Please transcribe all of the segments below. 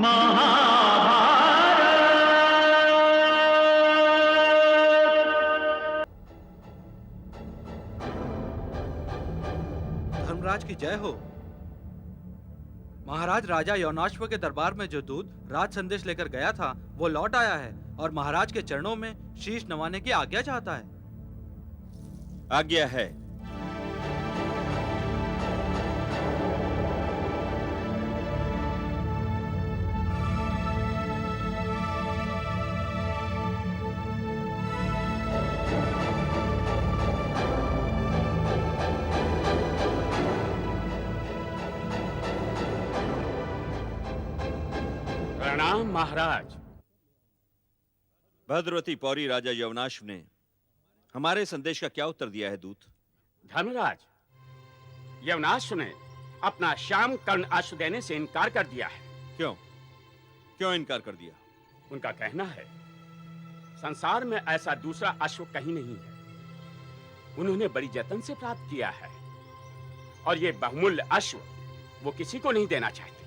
धर्मराज की जय हो। महाराज, राजा यौनाश्व के दरबार में जो दूत राज संदेश लेकर गया था वो लौट आया है और महाराज के चरणों में शीश नवाने की आज्ञा चाहता है। आज्ञा है। प्रणाम महाराज। भद्रवती पौरी राजा यवनाश्व ने हमारे संदेश का क्या उत्तर दिया है दूत? धर्मराज, यवनाश्व ने अपना श्याम कर्ण अश्व देने से इनकार कर दिया है। क्यों? क्यों इनकार कर दिया? उनका कहना है संसार में ऐसा दूसरा अश्व कहीं नहीं है। उन्होंने बड़ी जतन से प्राप्त किया है और ये बहुमूल्य अश्व वो किसी को नहीं देना चाहते।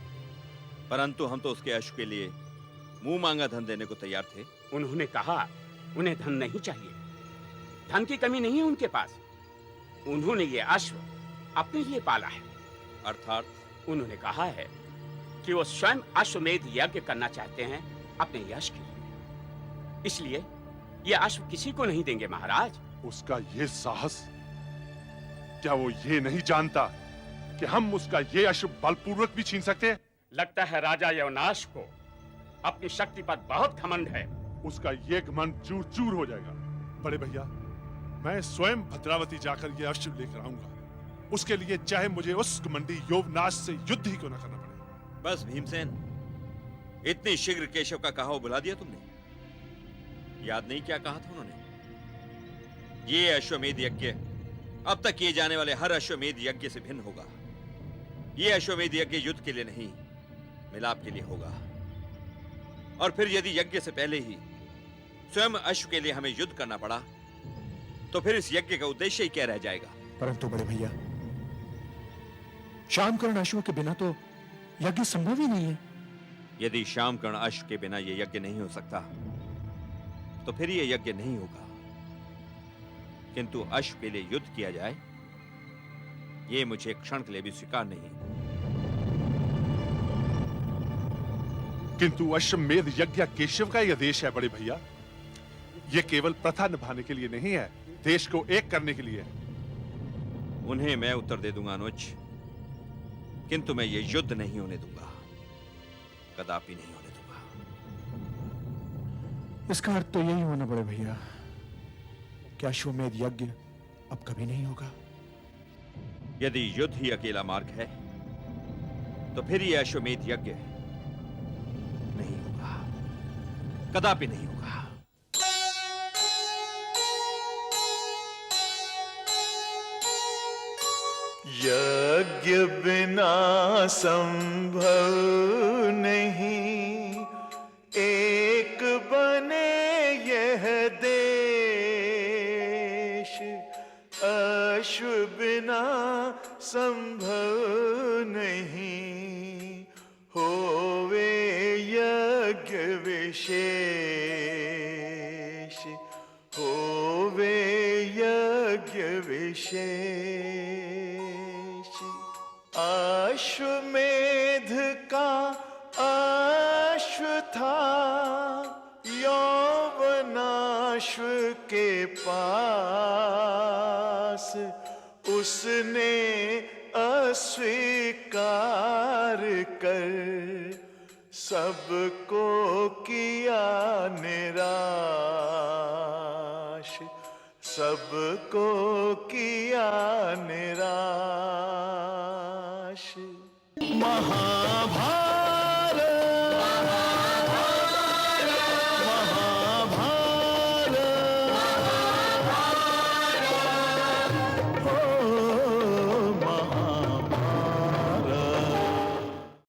परंतु हम तो उसके अश्व के लिए मुंह मांगा धन देने को तैयार थे। उन्होंने कहा उन्हें धन नहीं चाहिए, धन की कमी नहीं है उनके पास। उन्होंने ये अश्व अपने लिए पाला है। अर्थात? उन्होंने कहा है कि वो स्वयं अश्वमेध यज्ञ करना चाहते हैं अपने यश के लिए, इसलिए ये अश्व किसी को नहीं देंगे महाराज। उसका ये साहस! क्या वो ये नहीं जानता कि हम उसका ये अश्व बलपूर्वक भी छीन सकते हैं? लगता है राजा यवनाश को अपनी शक्ति पर बहुत घमंड है। उसका ये घमंड चूर चूर हो जाएगा। बड़े भैया, मैं स्वयं भद्रावती जाकर ये अश्व लेकर आऊंगा। उसके लिए चाहे मुझे उस घमंडी यवनाश से युद्ध ही क्यों न करना पड़े। बस भीमसेन, इतनी शीघ्र केशव का कहा बुला दिया तुमने? याद नहीं क्या कहा था उन्होंने? ये अश्वमेध यज्ञ अब तक किए जाने वाले हर अश्वमेध यज्ञ से भिन्न होगा। ये अश्वमेध यज्ञ युद्ध के लिए नहीं, मिलाप के लिए होगा। और फिर यदि यज्ञ से पहले ही स्वयं अश्व के लिए हमें युद्ध करना पड़ा तो फिर इस यज्ञ का उद्देश्य ही क्या रह जाएगा? परंतु बड़े भैया, श्यामकर्ण अश्व के बिना तो यज्ञ संभव ही नहीं है। यदि श्यामकर्ण अश्व के बिना यह यज्ञ नहीं हो सकता तो फिर यह यज्ञ नहीं होगा। किंतु अश्व के लिए युद्ध किया जाए, यह मुझे एक क्षण के लिए भी स्वीकार नहीं। किंतु अश्वमेध यज्ञ केशव का यह देश है बड़े भैया। यह केवल प्रथा निभाने के लिए नहीं है, देश को एक करने के लिए है। उन्हें मैं उत्तर दे दूंगा अनुज, किंतु मैं ये युद्ध नहीं होने दूंगा, कदापि नहीं होने दूंगा। इसका अर्थ तो यही होना बड़े भैया कि अश्वमेध यज्ञ अब कभी नहीं होगा। यदि युद्ध ही अकेला मार्ग है तो फिर यह अश्वमेध यज्ञ नहीं होगा, कदापि नहीं होगा। यज्ञ बिना संभव नहीं, एक बने यह देश। अश्व बिना संभव नहीं, होवे यज्ञ विशेष। होवे यज्ञ विशेष। अश्वमेध का अश्व था यौवनाश्व के पास। उसने अस्वीकार कर सबको किया निराश। सबको किया निराश। महाभारत